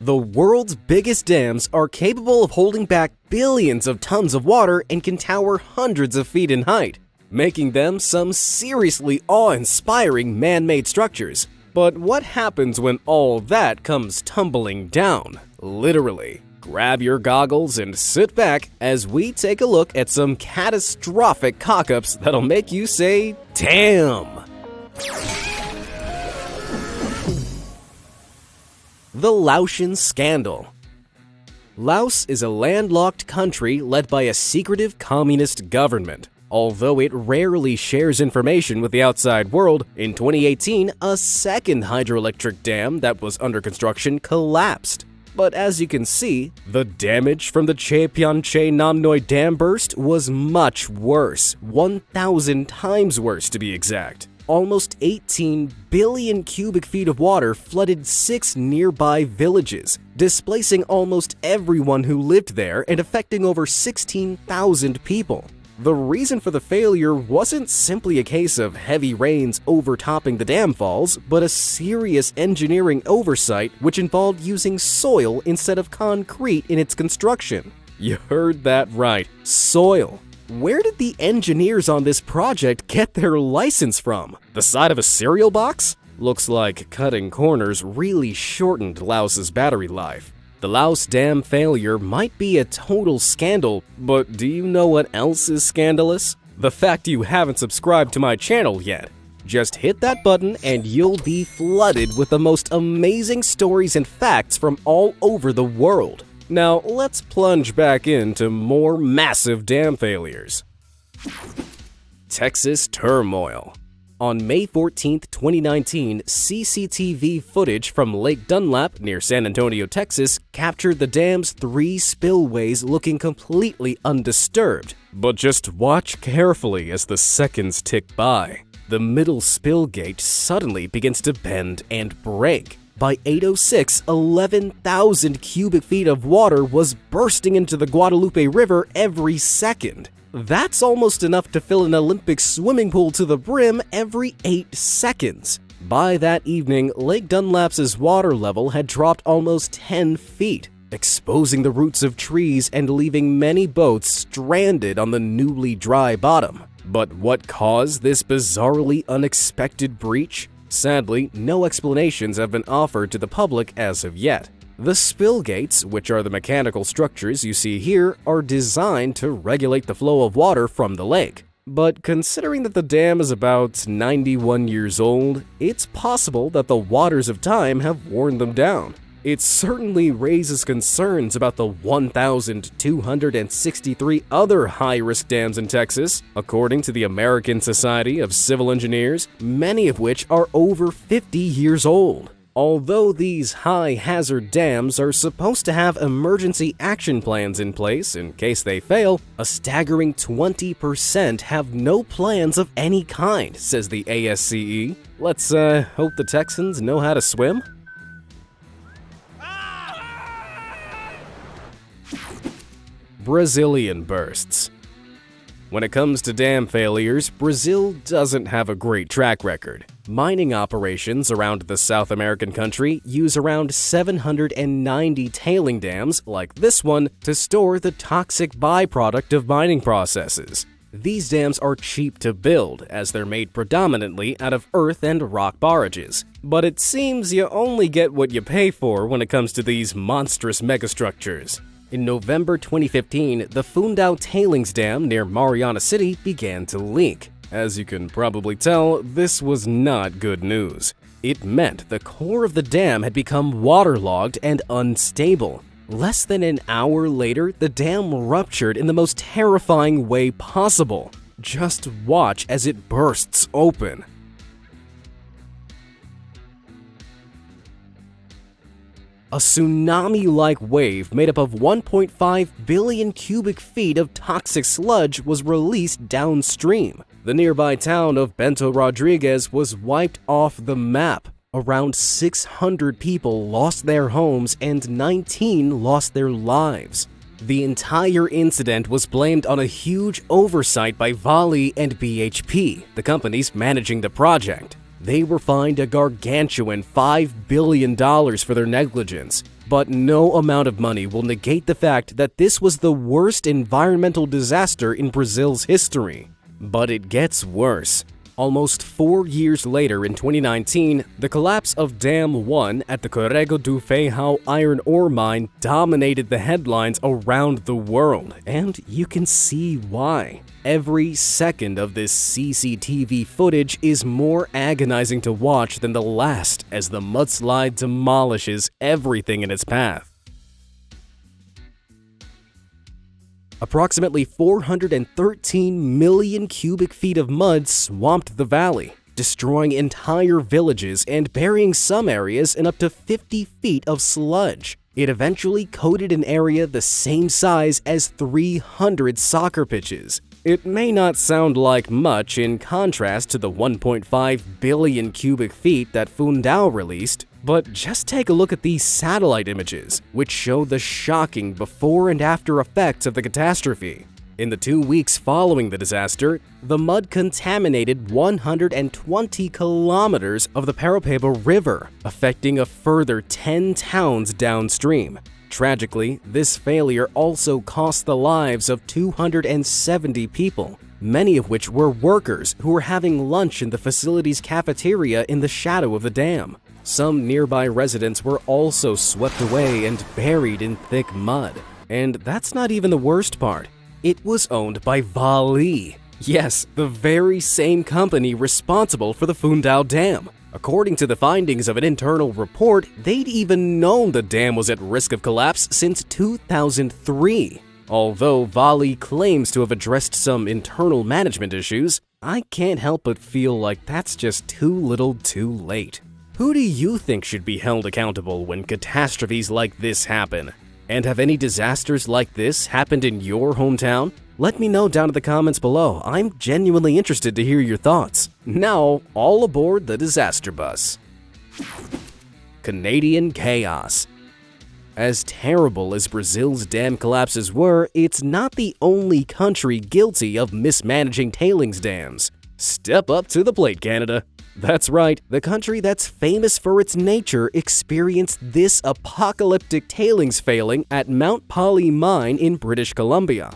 The world's biggest dams are capable of holding back billions of tons of water and can tower hundreds of feet in height, making them some seriously awe-inspiring man-made structures. But what happens when all that comes tumbling down? Literally. Grab your goggles and sit back as we take a look at some catastrophic cock-ups that'll make you say, damn! The Laotian Scandal. Laos is a landlocked country led by a secretive communist government. Although it rarely shares information with the outside world, in 2018, a second hydroelectric dam that was under construction collapsed. But as you can see, the damage from the Che Namnoi dam burst was much worse, 1,000 times worse to be exact. Almost 18 billion cubic feet of water flooded 6 nearby villages, displacing almost everyone who lived there and affecting over 16,000 people. The reason for the failure wasn't simply a case of heavy rains overtopping the dam falls, but a serious engineering oversight which involved using soil instead of concrete in its construction. You heard that right, soil. Where did the engineers on this project get their license from? The side of a cereal box? Looks like cutting corners really shortened Laos's battery life. The Laos dam failure might be a total scandal, but do you know what else is scandalous? The fact you haven't subscribed to my channel yet. Just hit that button and you'll be flooded with the most amazing stories and facts from all over the world. Now let's plunge back into more massive dam failures. Texas turmoil. On May 14, 2019, CCTV footage from Lake Dunlap near San Antonio, Texas, captured the dam's 3 spillways looking completely undisturbed. But just watch carefully as the seconds tick by. The middle spill gate suddenly begins to bend and break. By 8:06, 11,000 cubic feet of water was bursting into the Guadalupe River every second. That's almost enough to fill an Olympic swimming pool to the brim every 8 seconds. By that evening, Lake Dunlap's water level had dropped almost 10 feet, exposing the roots of trees and leaving many boats stranded on the newly dry bottom. But what caused this bizarrely unexpected breach? Sadly, no explanations have been offered to the public as of yet. The spill gates, which are the mechanical structures you see here, are designed to regulate the flow of water from the lake. But considering that the dam is about 91 years old, it's possible that the waters of time have worn them down. It certainly raises concerns about the 1,263 other high-risk dams in Texas, according to the American Society of Civil Engineers, many of which are over 50 years old. Although these high-hazard dams are supposed to have emergency action plans in place in case they fail, a staggering 20% have no plans of any kind, says the ASCE. Let's hope the Texans know how to swim. Brazilian bursts. When it comes to dam failures, Brazil doesn't have a great track record. Mining operations around the South American country use around 790 tailing dams, like this one, to store the toxic byproduct of mining processes. These dams are cheap to build, as they're made predominantly out of earth and rock barrages. But it seems you only get what you pay for when it comes to these monstrous megastructures. In November 2015, the Fundão Tailings Dam near Mariana City began to leak. As you can probably tell, this was not good news. It meant the core of the dam had become waterlogged and unstable. Less than an hour later, the dam ruptured in the most terrifying way possible. Just watch as it bursts open. A tsunami-like wave made up of 1.5 billion cubic feet of toxic sludge was released downstream. The nearby town of Bento Rodrigues was wiped off the map. Around 600 people lost their homes and 19 lost their lives. The entire incident was blamed on a huge oversight by Vale and BHP, the companies managing the project. They were fined a gargantuan $5 billion for their negligence. But no amount of money will negate the fact that this was the worst environmental disaster in Brazil's history. But it gets worse. Almost 4 years later, in 2019, the collapse of Dam 1 at the Corrego do Feijão iron ore mine dominated the headlines around the world, and you can see why. Every second of this CCTV footage is more agonizing to watch than the last as the mudslide demolishes everything in its path. Approximately 413 million cubic feet of mud swamped the valley, destroying entire villages and burying some areas in up to 50 feet of sludge. It eventually coated an area the same size as 300 soccer pitches. It may not sound like much in contrast to the 1.5 billion cubic feet that Fundão released, but just take a look at these satellite images, which show the shocking before and after effects of the catastrophe. In the 2 weeks following the disaster, the mud contaminated 120 kilometers of the Paraopeba River, affecting a further 10 towns downstream. Tragically, this failure also cost the lives of 270 people, many of which were workers who were having lunch in the facility's cafeteria in the shadow of the dam. Some nearby residents were also swept away and buried in thick mud. And that's not even the worst part. It was owned by Vale. Yes, the very same company responsible for the Fundão Dam. According to the findings of an internal report, they'd even known the dam was at risk of collapse since 2003. Although Vale claims to have addressed some internal management issues, I can't help but feel like that's just too little too late. Who do you think should be held accountable when catastrophes like this happen? And have any disasters like this happened in your hometown? Let me know down in the comments below. I'm genuinely interested to hear your thoughts. Now, all aboard the disaster bus. Canadian chaos. As terrible as Brazil's dam collapses were, it's not the only country guilty of mismanaging tailings dams. Step up to the plate, Canada. That's right, the country that's famous for its nature experienced this apocalyptic tailings failing at Mount Poly Mine in British Columbia.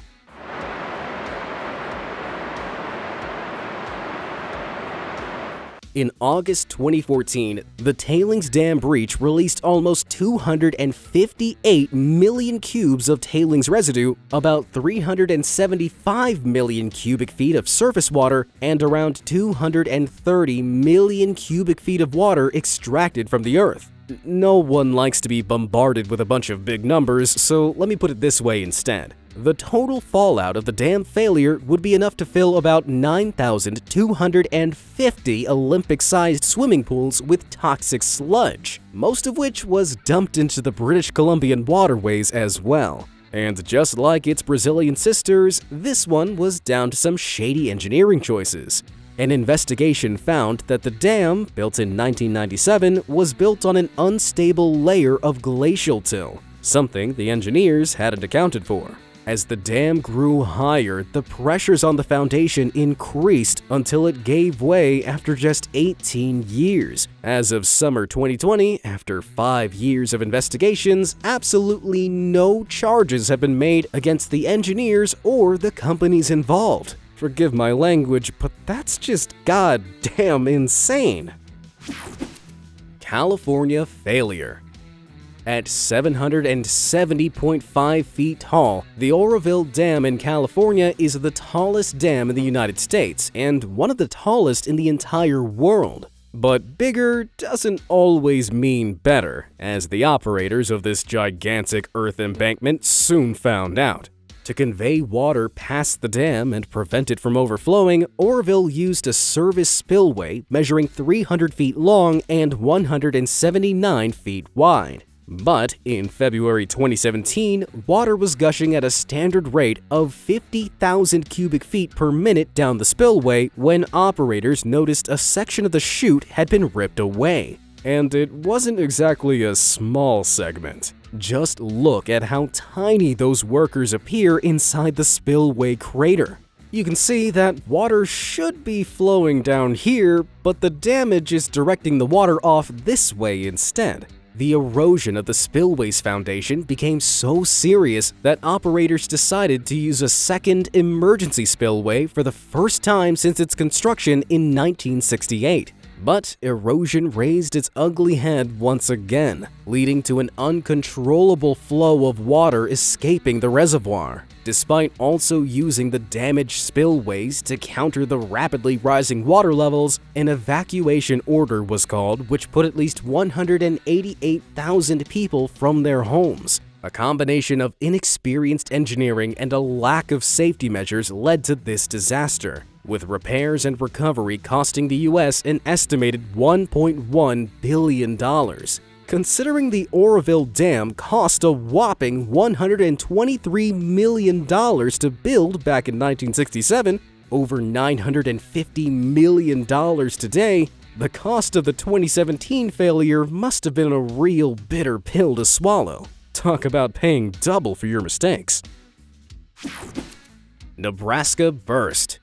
In August 2014, the tailings dam breach released almost 258 million cubes of tailings residue, about 375 million cubic feet of surface water, and around 230 million cubic feet of water extracted from the earth. No one likes to be bombarded with a bunch of big numbers, so let me put it this way instead. The total fallout of the dam failure would be enough to fill about 9,250 Olympic-sized swimming pools with toxic sludge, most of which was dumped into the British Columbian waterways as well. And just like its Brazilian sisters, this one was down to some shady engineering choices. An investigation found that the dam, built in 1997, was built on an unstable layer of glacial till, something the engineers hadn't accounted for. As the dam grew higher, the pressures on the foundation increased until it gave way after just 18 years. As of summer 2020, after 5 years of investigations, absolutely no charges have been made against the engineers or the companies involved. Forgive my language, but that's just goddamn insane. California failure. At 770.5 feet tall, the Oroville Dam in California is the tallest dam in the United States and one of the tallest in the entire world. But bigger doesn't always mean better, as the operators of this gigantic earth embankment soon found out. To convey water past the dam and prevent it from overflowing, Oroville used a service spillway measuring 300 feet long and 179 feet wide. But in February 2017, water was gushing at a standard rate of 50,000 cubic feet per minute down the spillway when operators noticed a section of the chute had been ripped away. And it wasn't exactly a small segment. Just look at how tiny those workers appear inside the spillway crater. You can see that water should be flowing down here, but the damage is directing the water off this way instead. The erosion of the spillway's foundation became so serious that operators decided to use a second emergency spillway for the first time since its construction in 1968. But erosion raised its ugly head once again, leading to an uncontrollable flow of water escaping the reservoir. Despite also using the damaged spillways to counter the rapidly rising water levels, an evacuation order was called which put at least 188,000 people from their homes. A combination of inexperienced engineering and a lack of safety measures led to this disaster, with repairs and recovery costing the U.S. an estimated $1.1 billion. Considering the Oroville Dam cost a whopping $123 million to build back in 1967, over $950 million today, the cost of the 2017 failure must have been a real bitter pill to swallow. Talk about paying double for your mistakes. Nebraska burst.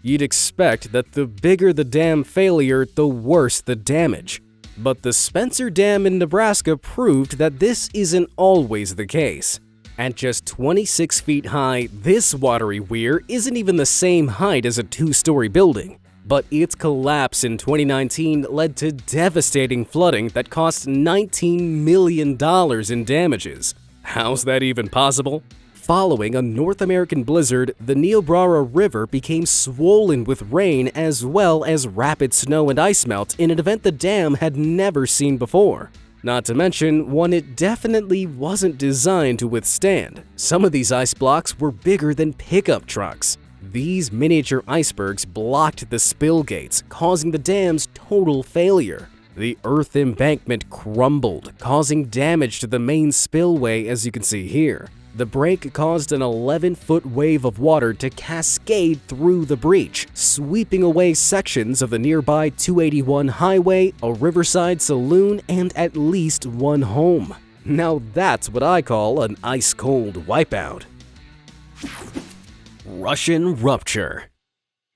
You'd expect that the bigger the dam failure, the worse the damage. But the Spencer Dam in Nebraska proved that this isn't always the case. At just 26 feet high, this watery weir isn't even the same height as a two-story building. But its collapse in 2019 led to devastating flooding that cost $19 million in damages. How's that even possible? Following a North American blizzard, the Niobrara River became swollen with rain as well as rapid snow and ice melt in an event the dam had never seen before. Not to mention, one it definitely wasn't designed to withstand. Some of these ice blocks were bigger than pickup trucks. These miniature icebergs blocked the spill gates, causing the dam's total failure. The earth embankment crumbled, causing damage to the main spillway as you can see here. The break caused an 11-foot wave of water to cascade through the breach, sweeping away sections of the nearby 281 highway, a riverside saloon, and at least one home. Now that's what I call an ice-cold wipeout. Russian rupture.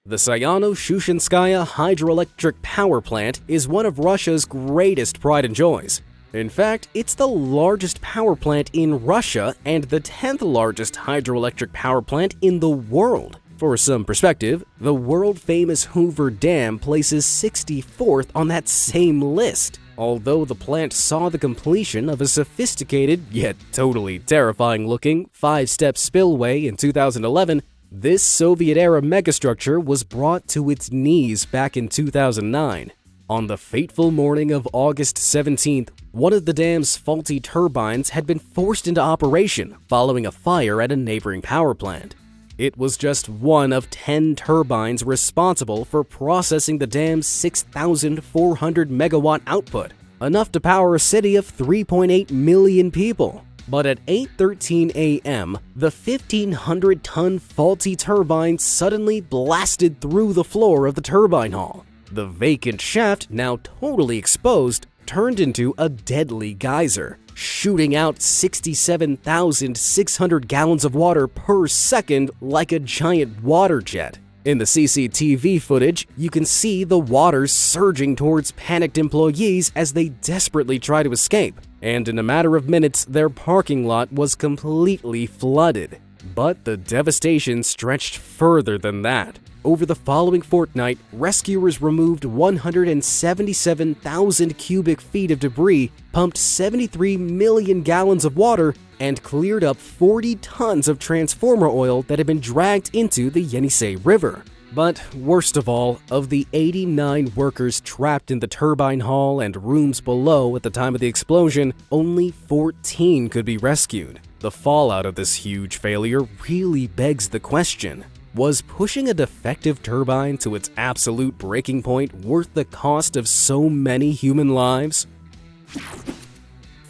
The Sayano-Shushenskaya hydroelectric power plant is one of Russia's greatest pride and joys. In fact, it's the largest power plant in Russia and the 10th largest hydroelectric power plant in the world. For some perspective, the world-famous Hoover Dam places 64th on that same list. Although the plant saw the completion of a sophisticated, yet totally terrifying-looking, 5-step spillway in 2011, this Soviet-era megastructure was brought to its knees back in 2009. On the fateful morning of August 17th, one of the dam's faulty turbines had been forced into operation following a fire at a neighboring power plant. It was just one of 10 turbines responsible for processing the dam's 6,400 megawatt output, enough to power a city of 3.8 million people. But at 8:13 a.m., the 1,500-ton faulty turbine suddenly blasted through the floor of the turbine hall. The vacant shaft, now totally exposed, turned into a deadly geyser, shooting out 67,600 gallons of water per second like a giant water jet. In the CCTV footage, you can see the water surging towards panicked employees as they desperately try to escape, and in a matter of minutes, their parking lot was completely flooded. But the devastation stretched further than that. Over the following fortnight, rescuers removed 177,000 cubic feet of debris, pumped 73 million gallons of water, and cleared up 40 tons of transformer oil that had been dragged into the Yenisei River. But worst of all, of the 89 workers trapped in the turbine hall and rooms below at the time of the explosion, only 14 could be rescued. The fallout of this huge failure really begs the question: was pushing a defective turbine to its absolute breaking point worth the cost of so many human lives?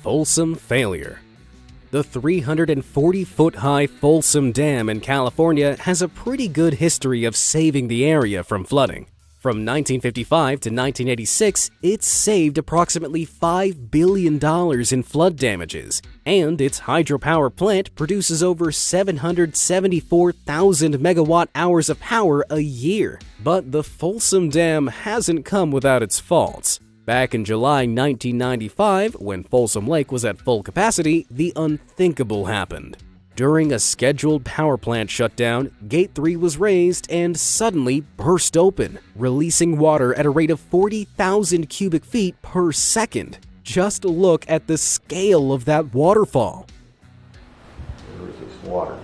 Folsom failure. The 340-foot-high Folsom Dam in California has a pretty good history of saving the area from flooding. From 1955 to 1986, it saved approximately $5 billion in flood damages, and its hydropower plant produces over 774,000 megawatt-hours of power a year. But the Folsom Dam hasn't come without its faults. Back in July 1995, when Folsom Lake was at full capacity, the unthinkable happened. During a scheduled power plant shutdown, Gate 3 was raised and suddenly burst open, releasing water at a rate of 40,000 cubic feet per second. Just look at the scale of that waterfall. There's this water.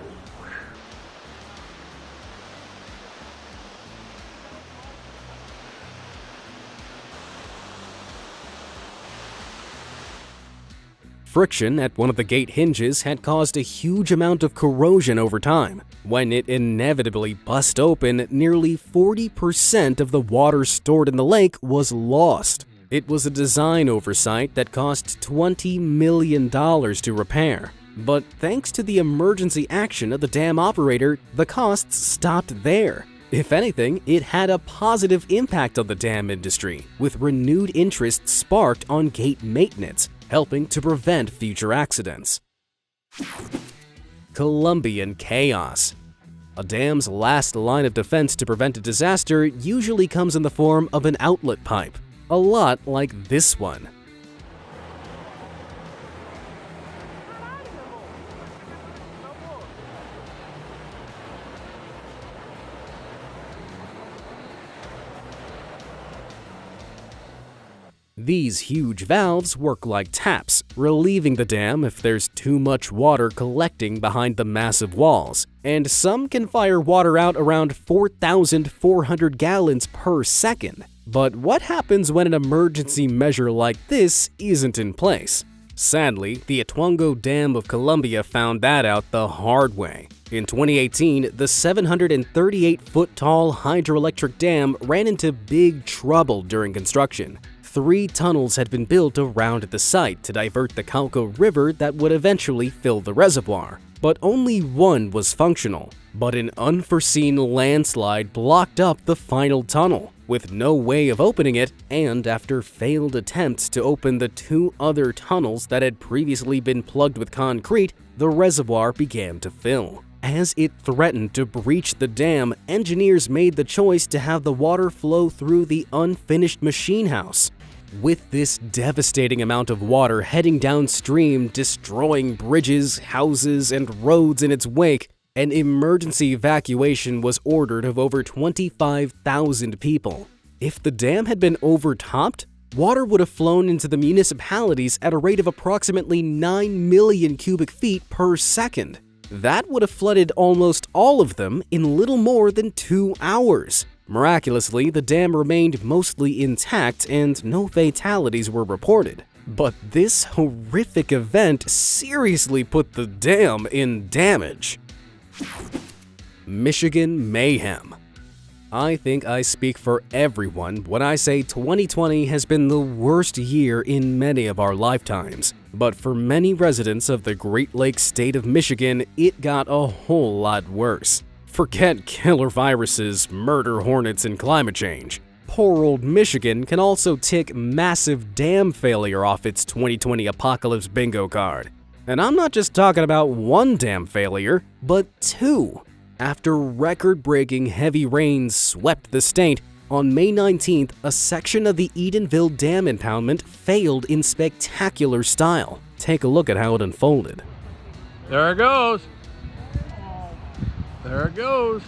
Friction at one of the gate hinges had caused a huge amount of corrosion over time. When it inevitably bust open, nearly 40% of the water stored in the lake was lost. It was a design oversight that cost $20 million to repair. But thanks to the emergency action of the dam operator, the costs stopped there. If anything, it had a positive impact on the dam industry, with renewed interest sparked on gate maintenance, helping to prevent future accidents. Colombian chaos. A dam's last line of defense to prevent a disaster usually comes in the form of an outlet pipe, a lot like this one. These huge valves work like taps, relieving the dam if there's too much water collecting behind the massive walls, and some can fire water out around 4,400 gallons per second. But what happens when an emergency measure like this isn't in place? Sadly, the Ituango Dam of Colombia found that out the hard way. In 2018, the 738-foot-tall hydroelectric dam ran into big trouble during construction. 3 tunnels had been built around the site to divert the Cauca River that would eventually fill the reservoir, but only one was functional. But an unforeseen landslide blocked up the final tunnel, with no way of opening it, and after failed attempts to open the 2 other tunnels that had previously been plugged with concrete, the reservoir began to fill. As it threatened to breach the dam, engineers made the choice to have the water flow through the unfinished machine house. With this devastating amount of water heading downstream, destroying bridges, houses, and roads in its wake, an emergency evacuation was ordered of over 25,000 people. If the dam had been overtopped, water would have flown into the municipalities at a rate of approximately 9 million cubic feet per second. That would have flooded almost all of them in little more than 2 hours. Miraculously, the dam remained mostly intact and no fatalities were reported. But this horrific event seriously put the dam in damage. Michigan mayhem. I think I speak for everyone when I say 2020 has been the worst year in many of our lifetimes. But for many residents of the Great Lakes state of Michigan, it got a whole lot worse. Forget killer viruses, murder hornets, and climate change. Poor old Michigan can also tick massive dam failure off its 2020 apocalypse bingo card. And I'm not just talking about one dam failure, but 2. After record-breaking heavy rains swept the state, on May 19th, a section of the Edenville Dam impoundment failed in spectacular style. Take a look at how it unfolded. There it goes. There it goes.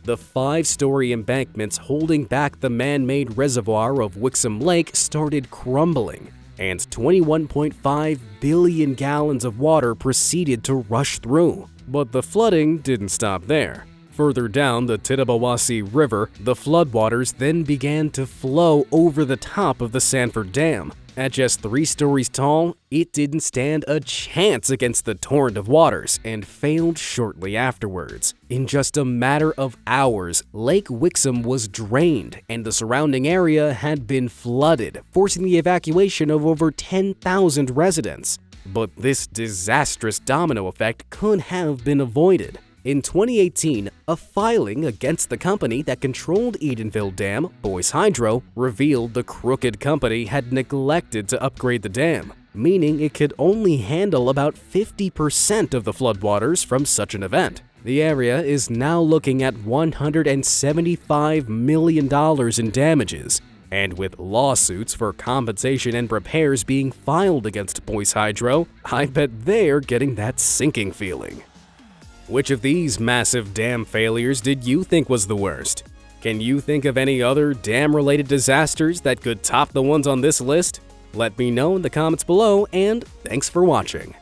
The 5-story embankments holding back the man-made reservoir of Wixom Lake started crumbling, and 21.5 billion gallons of water proceeded to rush through. But the flooding didn't stop there. Further down the Tittabawassee River, the floodwaters then began to flow over the top of the Sanford Dam. At just 3 stories tall, it didn't stand a chance against the torrent of waters and failed shortly afterwards. In just a matter of hours, Lake Wixom was drained and the surrounding area had been flooded, forcing the evacuation of over 10,000 residents. But this disastrous domino effect could have been avoided. In 2018, a filing against the company that controlled Edenville Dam, Boyce Hydro, revealed the crooked company had neglected to upgrade the dam. meaning it could only handle about 50% of the floodwaters from such an event. The area is now looking at $175 million in damages, and with lawsuits for compensation and repairs being filed against Boise Hydro, I bet they're getting that sinking feeling. Which of these massive dam failures did you think was the worst? Can you think of any other dam-related disasters that could top the ones on this list? Let me know in the comments below, and thanks for watching.